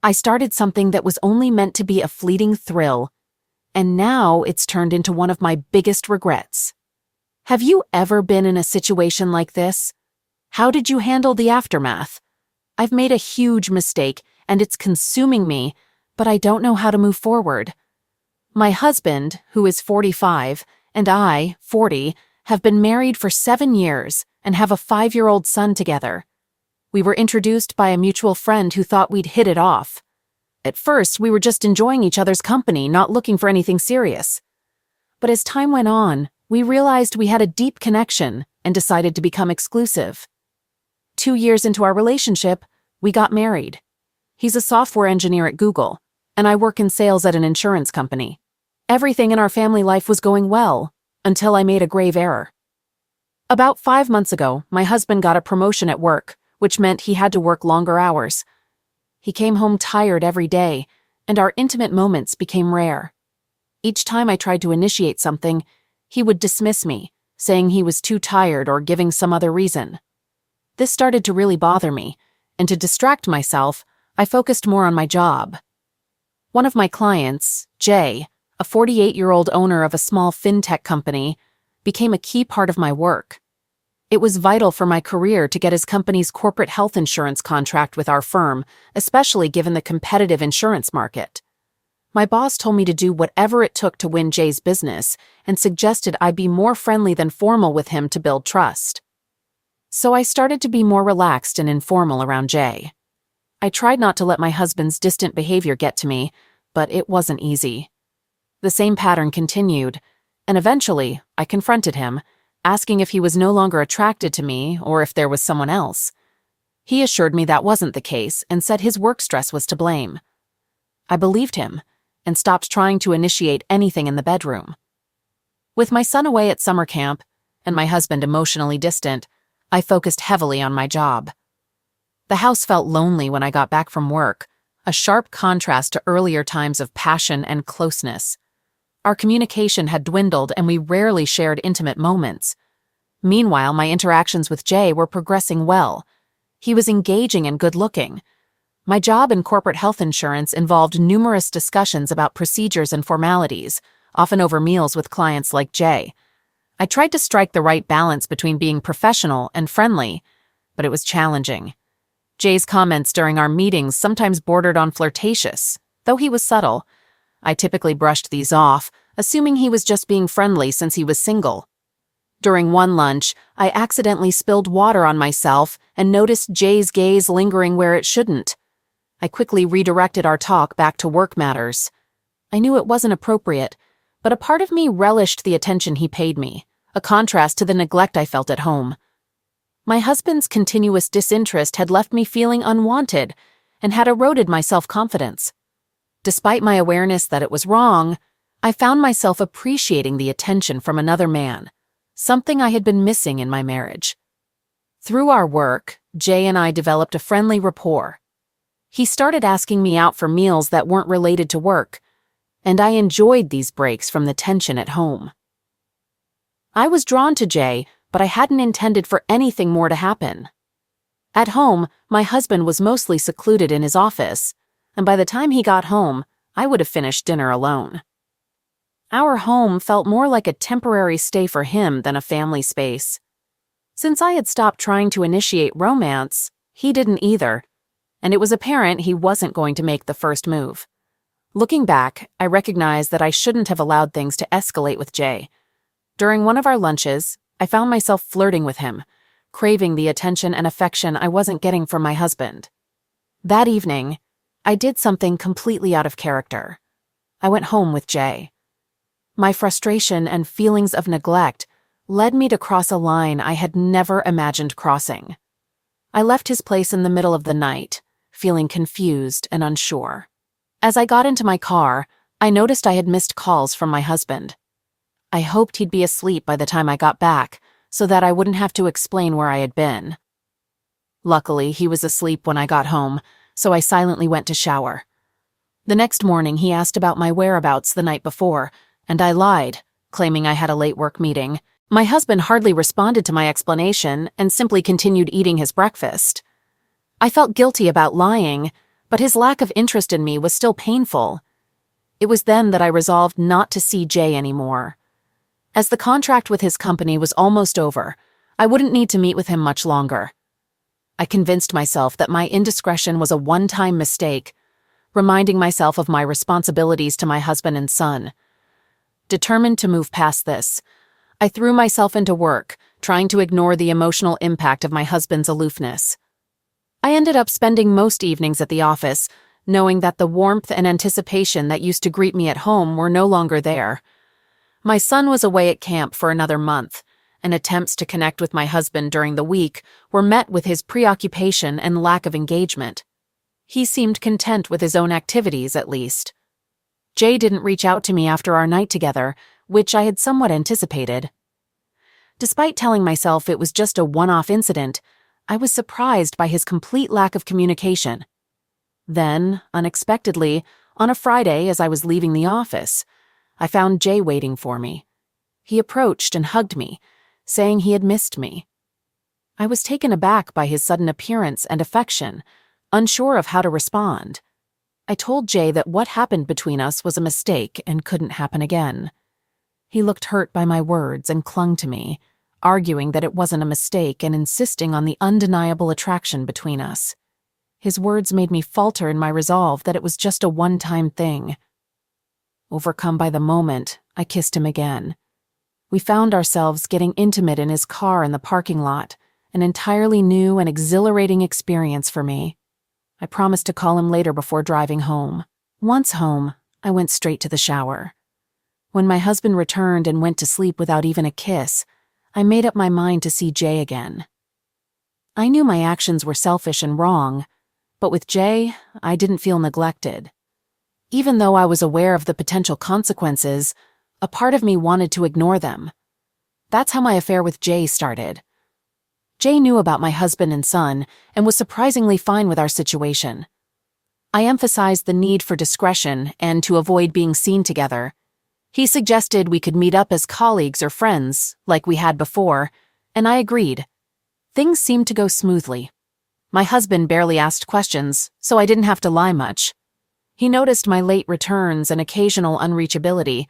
I started something that was only meant to be a fleeting thrill, and now it's turned into one of my biggest regrets. Have you ever been in a situation like this? How did you handle the aftermath? I've made a huge mistake, and it's consuming me, but I don't know how to move forward. My husband, who is 45, and I, 40, have been married for 7 years and have a 5-year-old son together. We were introduced by a mutual friend who thought we'd hit it off. At first, we were just enjoying each other's company, not looking for anything serious. But as time went on, we realized we had a deep connection and decided to become exclusive. 2 years into our relationship, we got married. He's a software engineer at Google, and I work in sales at an insurance company. Everything in our family life was going well, until I made a grave error. About 5 months ago, my husband got a promotion at work, which meant he had to work longer hours. He came home tired every day, and our intimate moments became rare. Each time I tried to initiate something, he would dismiss me, saying he was too tired or giving some other reason. This started to really bother me, and to distract myself, I focused more on my job. One of my clients, Jay, a 48-year-old owner of a small fintech company, became a key part of my work. It was vital for my career to get his company's corporate health insurance contract with our firm, especially given the competitive insurance market. My boss told me to do whatever it took to win Jay's business and suggested I be more friendly than formal with him to build trust. So I started to be more relaxed and informal around Jay. I tried not to let my husband's distant behavior get to me, but it wasn't easy. The same pattern continued, and eventually I confronted him, asking if he was no longer attracted to me or if there was someone else. He assured me that wasn't the case and said his work stress was to blame. I believed him and stopped trying to initiate anything in the bedroom. With my son away at summer camp and my husband emotionally distant, I focused heavily on my job. The house felt lonely when I got back from work, a sharp contrast to earlier times of passion and closeness. Our communication had dwindled and we rarely shared intimate moments. Meanwhile, my interactions with Jay were progressing well. He was engaging and good-looking. My job in corporate health insurance involved numerous discussions about procedures and formalities, often over meals with clients like Jay. I tried to strike the right balance between being professional and friendly, but it was challenging. Jay's comments during our meetings sometimes bordered on flirtatious, though he was subtle. I typically brushed these off, assuming he was just being friendly since he was single. During one lunch, I accidentally spilled water on myself and noticed Jay's gaze lingering where it shouldn't. I quickly redirected our talk back to work matters. I knew it wasn't appropriate, but a part of me relished the attention he paid me, a contrast to the neglect I felt at home. My husband's continuous disinterest had left me feeling unwanted and had eroded my self-confidence. Despite my awareness that it was wrong, I found myself appreciating the attention from another man, something I had been missing in my marriage. Through our work, Jay and I developed a friendly rapport. He started asking me out for meals that weren't related to work, and I enjoyed these breaks from the tension at home. I was drawn to Jay, but I hadn't intended for anything more to happen. At home, my husband was mostly secluded in his office, and by the time he got home, I would have finished dinner alone. Our home felt more like a temporary stay for him than a family space. Since I had stopped trying to initiate romance, he didn't either, and it was apparent he wasn't going to make the first move. Looking back, I recognized that I shouldn't have allowed things to escalate with Jay. During one of our lunches, I found myself flirting with him, craving the attention and affection I wasn't getting from my husband. That evening, I did something completely out of character. I went home with Jay. My frustration and feelings of neglect led me to cross a line I had never imagined crossing. I left his place in the middle of the night, feeling confused and unsure. As I got into my car, I noticed I had missed calls from my husband. I hoped he'd be asleep by the time I got back, so that I wouldn't have to explain where I had been. Luckily, he was asleep when I got home, so I silently went to shower. The next morning, he asked about my whereabouts the night before, and I lied, claiming I had a late work meeting. My husband hardly responded to my explanation and simply continued eating his breakfast. I felt guilty about lying, But his lack of interest in me was still painful. It was then that I resolved not to see Jay anymore. As the contract with his company was almost over, I wouldn't need to meet with him much longer. I convinced myself that my indiscretion was a one-time mistake, reminding myself of my responsibilities to my husband and son. Determined to move past this, I threw myself into work, trying to ignore the emotional impact of my husband's aloofness. I ended up spending most evenings at the office, knowing that the warmth and anticipation that used to greet me at home were no longer there. My son was away at camp for another month, and attempts to connect with my husband during the week were met with his preoccupation and lack of engagement. He seemed content with his own activities, at least. Jay didn't reach out to me after our night together, which I had somewhat anticipated. Despite telling myself it was just a one-off incident, I was surprised by his complete lack of communication. Then, unexpectedly, on a Friday as I was leaving the office, I found Jay waiting for me. He approached and hugged me, saying he had missed me. I was taken aback by his sudden appearance and affection, unsure of how to respond. I told Jay that what happened between us was a mistake and couldn't happen again. He looked hurt by my words and clung to me, arguing that it wasn't a mistake and insisting on the undeniable attraction between us. His words made me falter in my resolve that it was just a one-time thing. Overcome by the moment, I kissed him again. We found ourselves getting intimate in his car in the parking lot, an entirely new and exhilarating experience for me. I promised to call him later before driving home. Once home, I went straight to the shower. When my husband returned and went to sleep without even a kiss, I made up my mind to see Jay again. I knew my actions were selfish and wrong, but with Jay, I didn't feel neglected. Even though I was aware of the potential consequences, a part of me wanted to ignore them. That's how my affair with Jay started. Jay knew about my husband and son and was surprisingly fine with our situation. I emphasized the need for discretion and to avoid being seen together. He suggested we could meet up as colleagues or friends, like we had before, and I agreed. Things seemed to go smoothly. My husband barely asked questions, so I didn't have to lie much. He noticed my late returns and occasional unreachability,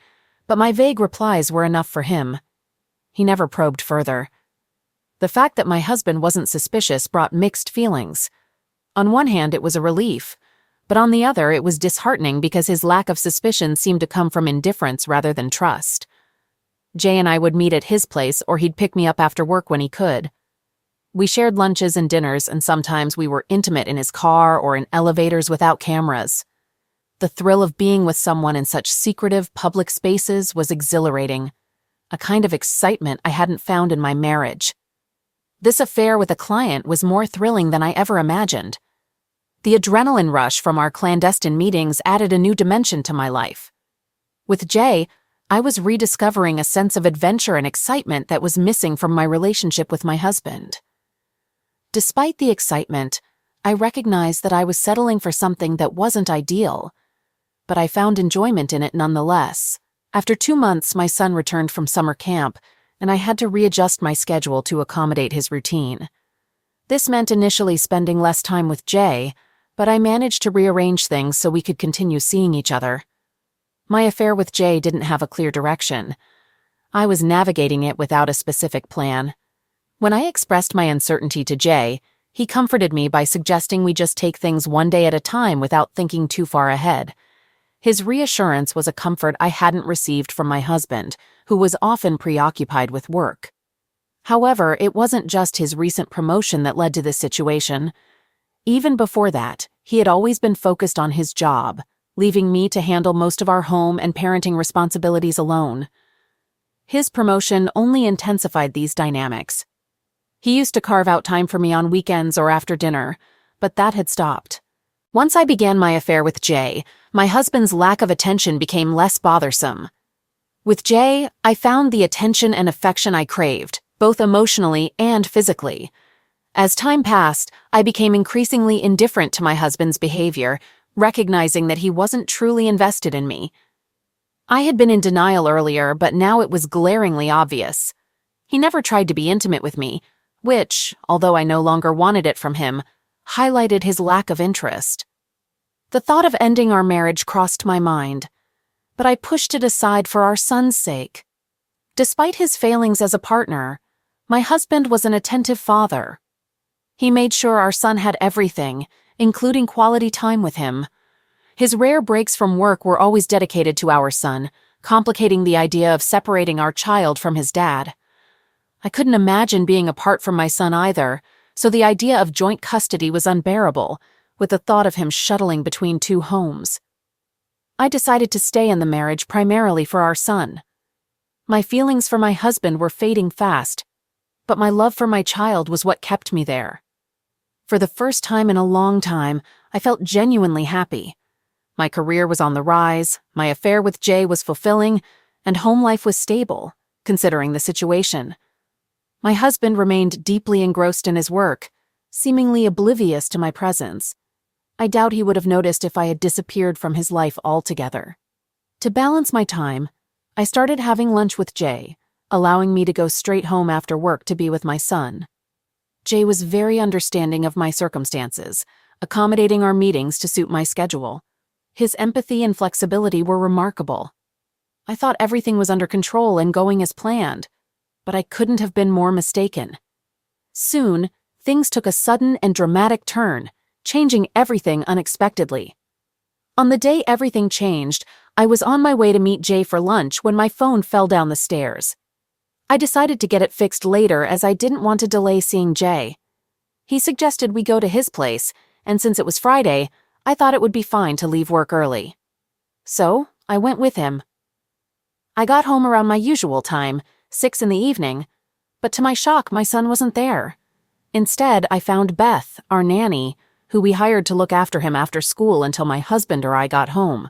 but my vague replies were enough for him. He never probed further. The fact that my husband wasn't suspicious brought mixed feelings. On one hand, it was a relief, but on the other, it was disheartening because his lack of suspicion seemed to come from indifference rather than trust. Jay and I would meet at his place, or he'd pick me up after work when he could. We shared lunches and dinners, and sometimes we were intimate in his car or in elevators without cameras. The thrill of being with someone in such secretive public spaces was exhilarating, a kind of excitement I hadn't found in my marriage. This affair with a client was more thrilling than I ever imagined. The adrenaline rush from our clandestine meetings added a new dimension to my life. With Jay, I was rediscovering a sense of adventure and excitement that was missing from my relationship with my husband. Despite the excitement, I recognized that I was settling for something that wasn't ideal, but I found enjoyment in it nonetheless. After 2 months, my son returned from summer camp, and I had to readjust my schedule to accommodate his routine. This meant initially spending less time with Jay, but I managed to rearrange things so we could continue seeing each other. My affair with Jay didn't have a clear direction. I was navigating it without a specific plan. When I expressed my uncertainty to Jay, he comforted me by suggesting we just take things one day at a time without thinking too far ahead. His reassurance was a comfort I hadn't received from my husband, who was often preoccupied with work. However, it wasn't just his recent promotion that led to this situation. Even before that, he had always been focused on his job, leaving me to handle most of our home and parenting responsibilities alone. His promotion only intensified these dynamics. He used to carve out time for me on weekends or after dinner, but that had stopped. Once I began my affair with Jay, my husband's lack of attention became less bothersome. With Jay, I found the attention and affection I craved, both emotionally and physically. As time passed, I became increasingly indifferent to my husband's behavior, recognizing that he wasn't truly invested in me. I had been in denial earlier, but now it was glaringly obvious. He never tried to be intimate with me, which, although I no longer wanted it from him, highlighted his lack of interest. The thought of ending our marriage crossed my mind, but I pushed it aside for our son's sake. Despite his failings as a partner, my husband was an attentive father. He made sure our son had everything, including quality time with him. His rare breaks from work were always dedicated to our son, complicating the idea of separating our child from his dad. I couldn't imagine being apart from my son either, so the idea of joint custody was unbearable, with the thought of him shuttling between two homes. I decided to stay in the marriage primarily for our son. My feelings for my husband were fading fast, but my love for my child was what kept me there. For the first time in a long time, I felt genuinely happy. My career was on the rise, my affair with Jay was fulfilling, and home life was stable, considering the situation. My husband remained deeply engrossed in his work, seemingly oblivious to my presence. I doubt he would have noticed if I had disappeared from his life altogether. To balance my time, I started having lunch with Jay, allowing me to go straight home after work to be with my son. Jay was very understanding of my circumstances, accommodating our meetings to suit my schedule. His empathy and flexibility were remarkable. I thought everything was under control and going as planned, but I couldn't have been more mistaken. Soon, things took a sudden and dramatic turn, changing everything unexpectedly. On the day everything changed, I was on my way to meet Jay for lunch when my phone fell down the stairs. I decided to get it fixed later as I didn't want to delay seeing Jay. He suggested we go to his place, and since it was Friday, I thought it would be fine to leave work early. So, I went with him. I got home around my usual time, 6 in the evening, but to my shock, my son wasn't there. Instead, I found Beth, our nanny, who we hired to look after him after school until my husband or I got home.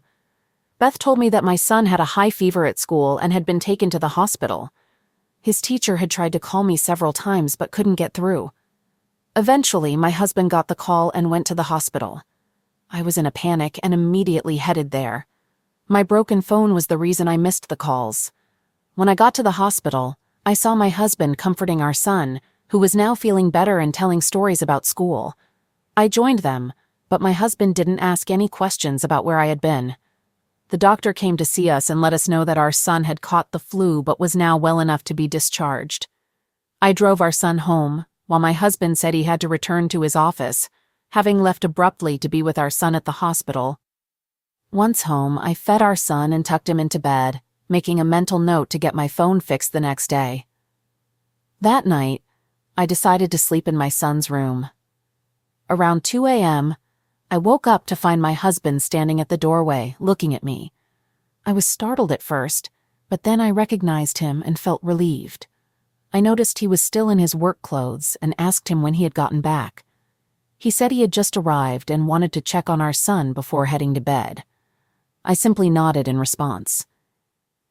Beth told me that my son had a high fever at school and had been taken to the hospital. His teacher had tried to call me several times but couldn't get through. Eventually, my husband got the call and went to the hospital. I was in a panic and immediately headed there. My broken phone was the reason I missed the calls. When I got to the hospital, I saw my husband comforting our son, who was now feeling better and telling stories about school. I joined them, but my husband didn't ask any questions about where I had been. The doctor came to see us and let us know that our son had caught the flu but was now well enough to be discharged. I drove our son home, while my husband said he had to return to his office, having left abruptly to be with our son at the hospital. Once home, I fed our son and tucked him into bed, making a mental note to get my phone fixed the next day. That night, I decided to sleep in my son's room. Around 2 a.m., I woke up to find my husband standing at the doorway, looking at me. I was startled at first, but then I recognized him and felt relieved. I noticed he was still in his work clothes and asked him when he had gotten back. He said he had just arrived and wanted to check on our son before heading to bed. I simply nodded in response.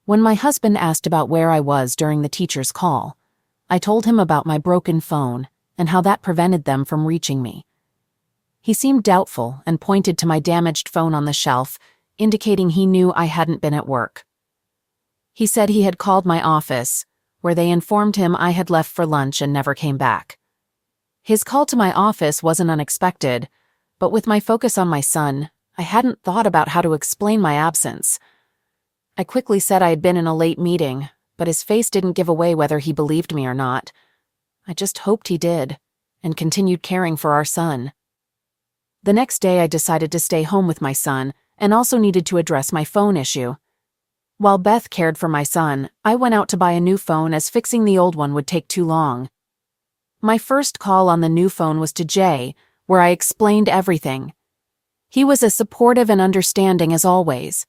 When my husband asked about where I was during the teacher's call, I told him about my broken phone and how that prevented them from reaching me. He seemed doubtful and pointed to my damaged phone on the shelf, indicating he knew I hadn't been at work. He said he had called my office, where they informed him I had left for lunch and never came back. His call to my office wasn't unexpected, but with my focus on my son, I hadn't thought about how to explain my absence. I quickly said I had been in a late meeting, but his face didn't give away whether he believed me or not. I just hoped he did, and continued caring for our son. The next day I decided to stay home with my son and also needed to address my phone issue. While Beth cared for my son, I went out to buy a new phone as fixing the old one would take too long. My first call on the new phone was to Jay, where I explained everything. He was as supportive and understanding as always.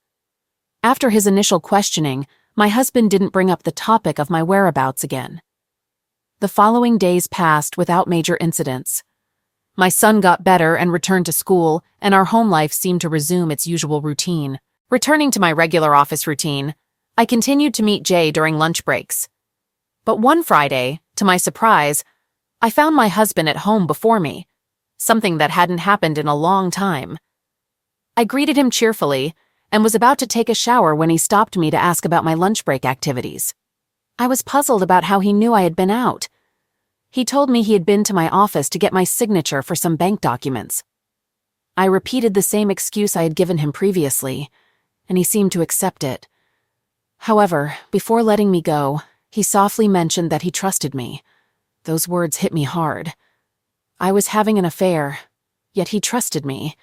After his initial questioning, my husband didn't bring up the topic of my whereabouts again. The following days passed without major incidents. My son got better and returned to school, and our home life seemed to resume its usual routine. Returning to my regular office routine, I continued to meet Jay during lunch breaks. But one Friday, to my surprise, I found my husband at home before me, something that hadn't happened in a long time. I greeted him cheerfully and was about to take a shower when he stopped me to ask about my lunch break activities. I was puzzled about how he knew I had been out. He told me he had been to my office to get my signature for some bank documents. I repeated the same excuse I had given him previously, and he seemed to accept it. However, before letting me go, he softly mentioned that he trusted me. Those words hit me hard. I was having an affair, yet he trusted me.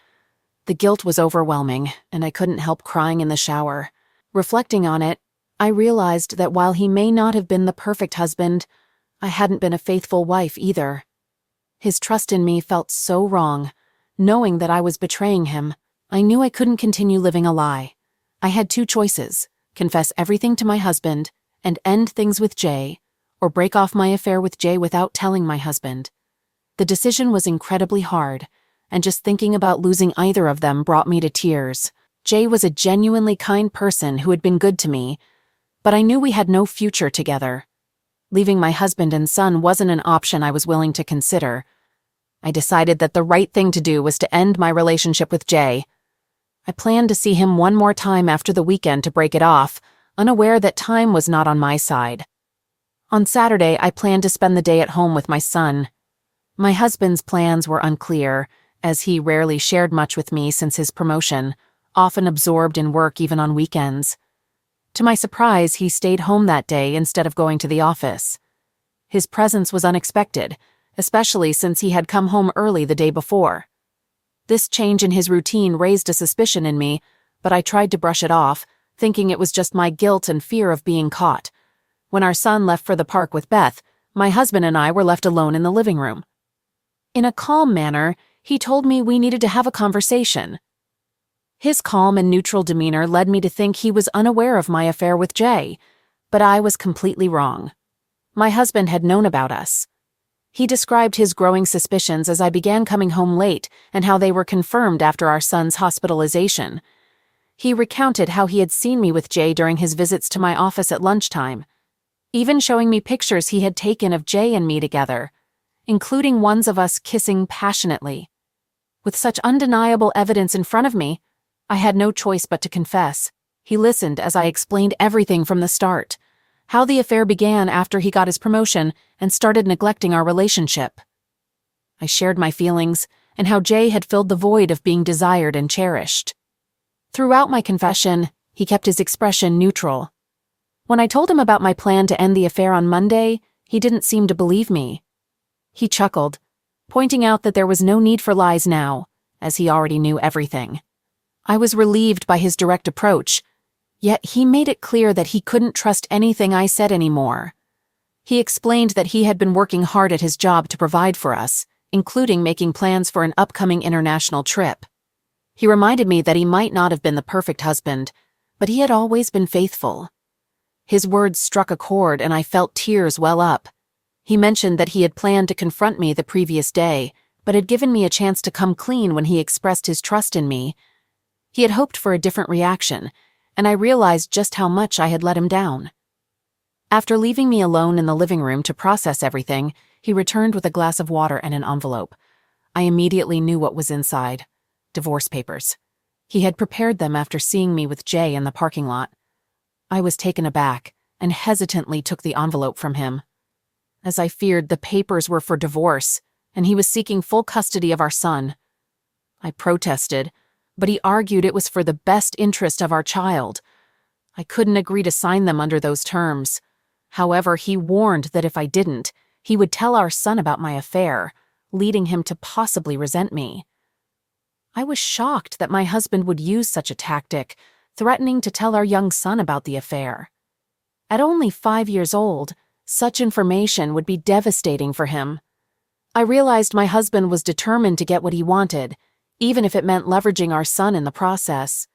The guilt was overwhelming, and I couldn't help crying in the shower. Reflecting on it, I realized that while he may not have been the perfect husband, I hadn't been a faithful wife either. His trust in me felt so wrong. Knowing that I was betraying him, I knew I couldn't continue living a lie. I had two choices: confess everything to my husband and end things with Jay, or break off my affair with Jay without telling my husband. The decision was incredibly hard, and just thinking about losing either of them brought me to tears. Jay was a genuinely kind person who had been good to me, but I knew we had no future together. Leaving my husband and son wasn't an option I was willing to consider. I decided that the right thing to do was to end my relationship with Jay. I planned to see him one more time after the weekend to break it off, unaware that time was not on my side. On Saturday, I planned to spend the day at home with my son. My husband's plans were unclear, as he rarely shared much with me since his promotion, often absorbed in work even on weekends. To my surprise, he stayed home that day instead of going to the office. His presence was unexpected, especially since he had come home early the day before. This change in his routine raised a suspicion in me, but I tried to brush it off, thinking it was just my guilt and fear of being caught. When our son left for the park with Beth, my husband and I were left alone in the living room. In a calm manner, he told me we needed to have a conversation. His calm and neutral demeanor led me to think he was unaware of my affair with Jay, but I was completely wrong. My husband had known about us. He described his growing suspicions as I began coming home late and how they were confirmed after our son's hospitalization. He recounted how he had seen me with Jay during his visits to my office at lunchtime, even showing me pictures he had taken of Jay and me together, including ones of us kissing passionately. With such undeniable evidence in front of me, I had no choice but to confess. He listened as I explained everything from the start, how the affair began after he got his promotion and started neglecting our relationship. I shared my feelings and how Jay had filled the void of being desired and cherished. Throughout my confession, he kept his expression neutral. When I told him about my plan to end the affair on Monday, he didn't seem to believe me. He chuckled, pointing out that there was no need for lies now, as he already knew everything. I was relieved by his direct approach, yet he made it clear that he couldn't trust anything I said anymore. He explained that he had been working hard at his job to provide for us, including making plans for an upcoming international trip. He reminded me that he might not have been the perfect husband, but he had always been faithful. His words struck a chord and I felt tears well up. He mentioned that he had planned to confront me the previous day, but had given me a chance to come clean when he expressed his trust in me. He had hoped for a different reaction, and I realized just how much I had let him down. After leaving me alone in the living room to process everything, he returned with a glass of water and an envelope. I immediately knew what was inside: divorce papers. He had prepared them after seeing me with Jay in the parking lot. I was taken aback and hesitantly took the envelope from him. As I feared, the papers were for divorce, and he was seeking full custody of our son. I protested, but he argued it was for the best interest of our child. I couldn't agree to sign them under those terms. However, he warned that if I didn't, he would tell our son about my affair, leading him to possibly resent me. I was shocked that my husband would use such a tactic, threatening to tell our young son about the affair. At only 5 years old, such information would be devastating for him. I realized my husband was determined to get what he wanted, even if it meant leveraging our son in the process.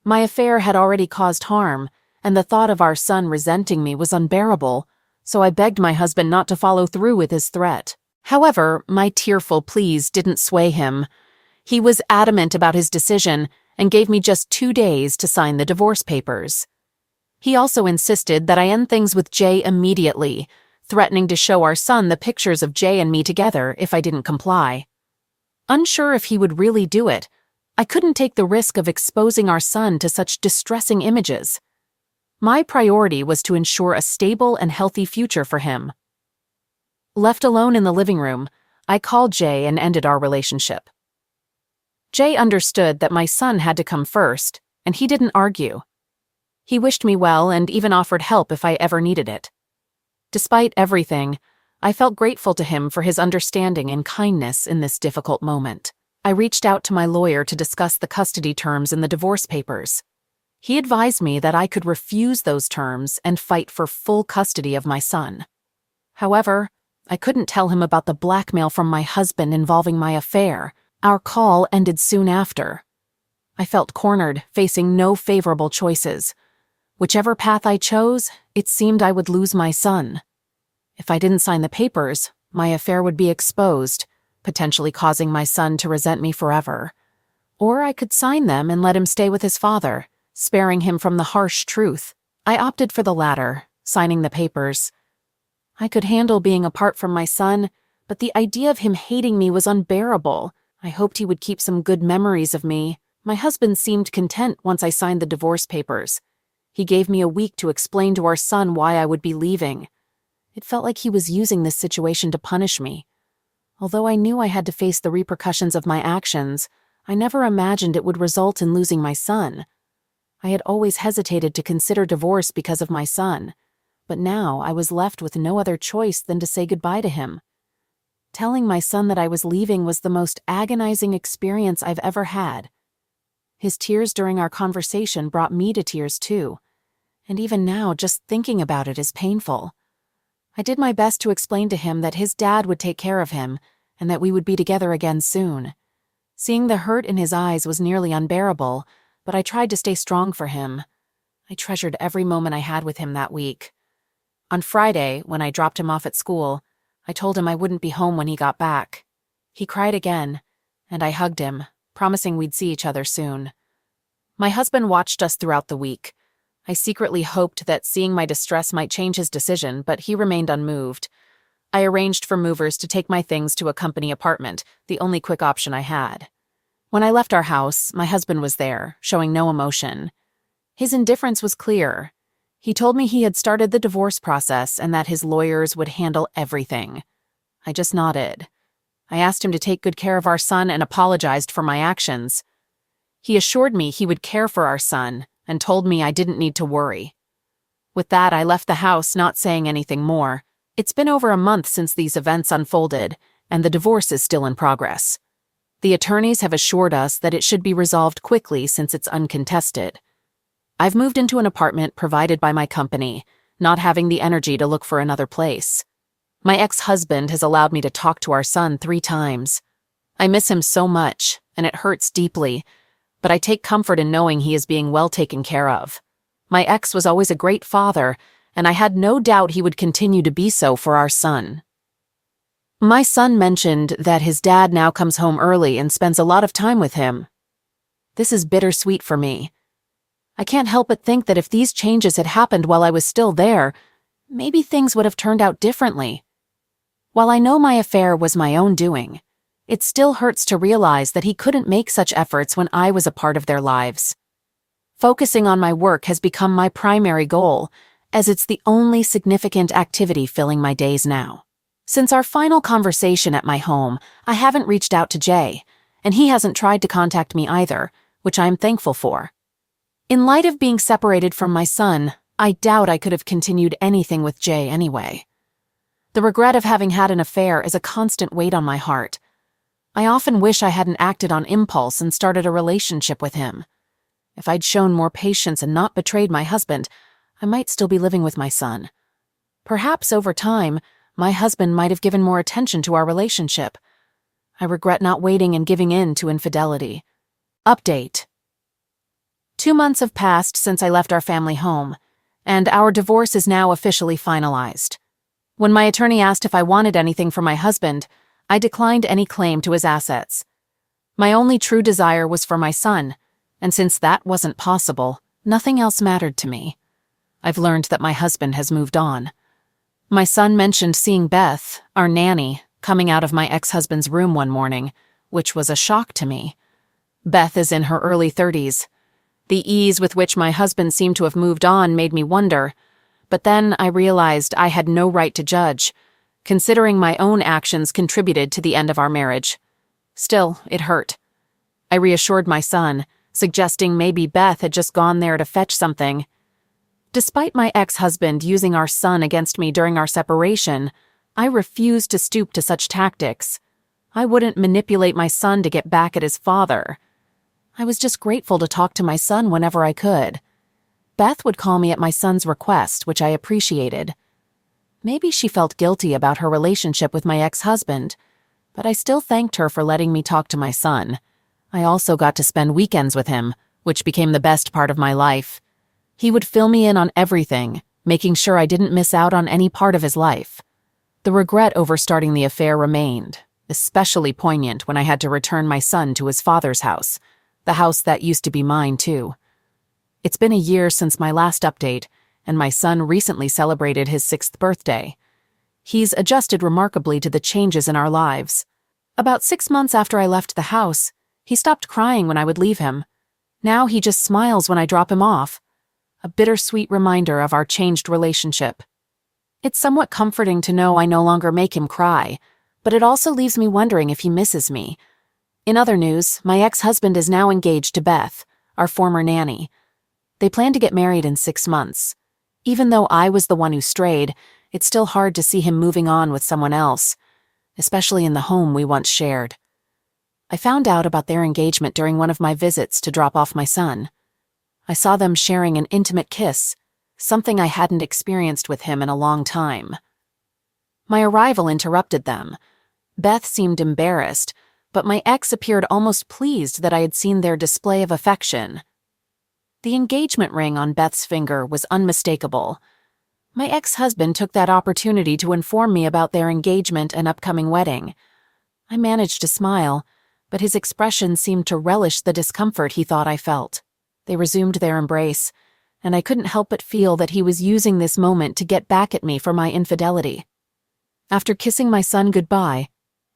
My affair had already caused harm, and the thought of our son resenting me was unbearable, so I begged my husband not to follow through with his threat. However, my tearful pleas didn't sway him. He was adamant about his decision and gave me just 2 days to sign the divorce papers. He also insisted that I end things with Jay immediately, threatening to show our son the pictures of Jay and me together if I didn't comply. Unsure if he would really do it, I couldn't take the risk of exposing our son to such distressing images. My priority was to ensure a stable and healthy future for him. Left alone in the living room, I called Jay and ended our relationship. Jay understood that my son had to come first, and he didn't argue. He wished me well and even offered help if I ever needed it. Despite everything, I felt grateful to him for his understanding and kindness in this difficult moment. I reached out to my lawyer to discuss the custody terms in the divorce papers. He advised me that I could refuse those terms and fight for full custody of my son. However, I couldn't tell him about the blackmail from my husband involving my affair. Our call ended soon after. I felt cornered, facing no favorable choices. Whichever path I chose, it seemed I would lose my son. If I didn't sign the papers, my affair would be exposed, potentially causing my son to resent me forever. Or I could sign them and let him stay with his father, sparing him from the harsh truth. I opted for the latter, signing the papers. I could handle being apart from my son, but the idea of him hating me was unbearable. I hoped he would keep some good memories of me. My husband seemed content once I signed the divorce papers. He gave me a week to explain to our son why I would be leaving. It felt like he was using this situation to punish me. Although I knew I had to face the repercussions of my actions, I never imagined it would result in losing my son. I had always hesitated to consider divorce because of my son, but now I was left with no other choice than to say goodbye to him. Telling my son that I was leaving was the most agonizing experience I've ever had. His tears during our conversation brought me to tears too, and even now, just thinking about it is painful. I did my best to explain to him that his dad would take care of him and that we would be together again soon. Seeing the hurt in his eyes was nearly unbearable, but I tried to stay strong for him. I treasured every moment I had with him that week. On Friday, when I dropped him off at school, I told him I wouldn't be home when he got back. He cried again, and I hugged him, promising we'd see each other soon. My husband watched us throughout the week. I secretly hoped that seeing my distress might change his decision, but he remained unmoved. I arranged for movers to take my things to a company apartment, the only quick option I had. When I left our house, my husband was there, showing no emotion. His indifference was clear. He told me he had started the divorce process and that his lawyers would handle everything. I just nodded. I asked him to take good care of our son and apologized for my actions. He assured me he would care for our son and told me I didn't need to worry. With that, I left the house, not saying anything more. It's been over a month since these events unfolded, and the divorce is still in progress. The attorneys have assured us that it should be resolved quickly since it's uncontested. I've moved into an apartment provided by my company, not having the energy to look for another place. My ex-husband has allowed me to talk to our son 3 times. I miss him so much, and it hurts deeply, but I take comfort in knowing he is being well taken care of. My ex was always a great father, and I had no doubt he would continue to be so for our son. My son mentioned that his dad now comes home early and spends a lot of time with him. This is bittersweet for me. I can't help but think that if these changes had happened while I was still there, maybe things would have turned out differently. While I know my affair was my own doing, it still hurts to realize that he couldn't make such efforts when I was a part of their lives. Focusing on my work has become my primary goal, as it's the only significant activity filling my days now. Since our final conversation at my home, I haven't reached out to Jay, and he hasn't tried to contact me either, which I am thankful for. In light of being separated from my son, I doubt I could have continued anything with Jay anyway. The regret of having had an affair is a constant weight on my heart. I often wish I hadn't acted on impulse and started a relationship with him. If I'd shown more patience and not betrayed my husband, I might still be living with my son. Perhaps over time, my husband might have given more attention to our relationship. I regret not waiting and giving in to infidelity. Update. 2 months have passed since I left our family home, and our divorce is now officially finalized. When my attorney asked if I wanted anything from my husband, I declined any claim to his assets. My only true desire was for my son, and since that wasn't possible, nothing else mattered to me. I've learned that my husband has moved on. My son mentioned seeing Beth, our nanny, coming out of my ex-husband's room one morning, which was a shock to me. Beth is in her early 30s. The ease with which my husband seemed to have moved on made me wonder, but then I realized I had no right to judge, considering my own actions contributed to the end of our marriage. Still, it hurt. I reassured my son, suggesting maybe Beth had just gone there to fetch something. Despite my ex-husband using our son against me during our separation, I refused to stoop to such tactics. I wouldn't manipulate my son to get back at his father. I was just grateful to talk to my son whenever I could. Beth would call me at my son's request, which I appreciated. Maybe she felt guilty about her relationship with my ex-husband, but I still thanked her for letting me talk to my son. I also got to spend weekends with him, which became the best part of my life. He would fill me in on everything, making sure I didn't miss out on any part of his life. The regret over starting the affair remained, especially poignant when I had to return my son to his father's house, the house that used to be mine too. It's been a year since my last update, and my son recently celebrated his 6th birthday. He's adjusted remarkably to the changes in our lives. About 6 months after I left the house, he stopped crying when I would leave him. Now he just smiles when I drop him off. A bittersweet reminder of our changed relationship. It's somewhat comforting to know I no longer make him cry, but it also leaves me wondering if he misses me. In other news, my ex-husband is now engaged to Beth, our former nanny. They plan to get married in 6 months. Even though I was the one who strayed, it's still hard to see him moving on with someone else, especially in the home we once shared. I found out about their engagement during one of my visits to drop off my son. I saw them sharing an intimate kiss, something I hadn't experienced with him in a long time. My arrival interrupted them. Beth seemed embarrassed, but my ex appeared almost pleased that I had seen their display of affection. The engagement ring on Beth's finger was unmistakable. My ex-husband took that opportunity to inform me about their engagement and upcoming wedding. I managed to smile, but his expression seemed to relish the discomfort he thought I felt. They resumed their embrace, and I couldn't help but feel that he was using this moment to get back at me for my infidelity. After kissing my son goodbye,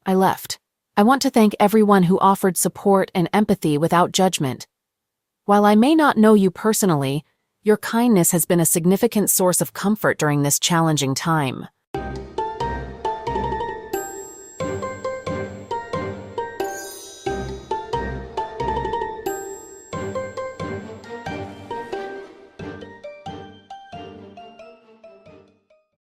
I left. I want to thank everyone who offered support and empathy without judgment. While I may not know you personally, your kindness has been a significant source of comfort during this challenging time.